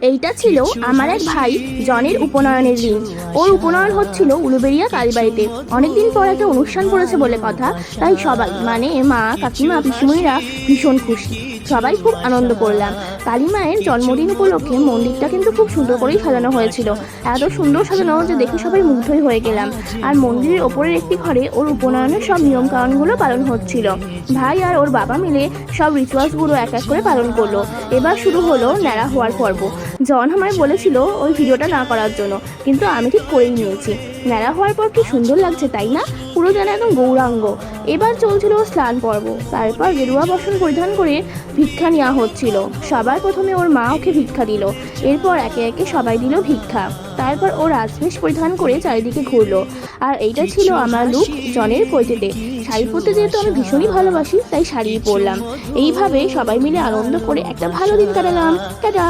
এইটা ছিল আমার এক ভাই জনের উপনয়নের দিন। ওর উপনয়ন হচ্ছিল উলুবেড়িয়া কালীবাড়িতে। অনেকদিন পর একটা অনুষ্ঠান পড়েছে বলে কথা, তাই সবাই মানে মা, কাকিমা, পিসিমণিরা ভীষণ খুশি। সবাই খুব আনন্দ করলাম। কালী মায়ের জন্মদিন উপলক্ষে মন্দিরটা কিন্তু খুব সুন্দর করেই সাজানো হয়েছিল। এত সুন্দর সাজানো যে দেখে সবাই মুগ্ধই হয়ে গেলাম। আর মন্দিরের ওপরের একটি ঘরে ওর উপনয়নের সব নিয়ম কানুনগুলো পালন হচ্ছিল। ভাই আর ওর বাবা মিলে সব রিচুয়ালসগুলো এক এক করে পালন করলো। এবার শুরু হলো ন্যাড়া হওয়ার পর্ব। জন আমায় বলেছিল ওই ভিডিওটা না করার জন্য, কিন্তু আমি ঠিক করেই নিয়েছি। ন্যাড়া হওয়ার পর কি সুন্দর লাগছে তাই না? পুরো যেন একদম গৌরাঙ্গ। এবার চলছিল স্নান পর্ব। তারপর গেরুয়া বসন পরিধান করে ভিক্ষা নেওয়া হচ্ছিল। সবার প্রথমে ওর মা ওকে ভিক্ষা দিল। এরপর একে একে সবাই দিল ভিক্ষা। তারপর ও রাজবেশ পরিধান করে চারিদিকে ঘুরলো। আর এইটা ছিল আমার লুক জনের পৈতেতে। শাড়ি পরতে যেহেতু আমি ভীষণই ভালোবাসি, তাই শাড়ি পরলাম। এইভাবে সবাই মিলে আনন্দ করে একটা ভালো দিন কাটালাম। টাটা।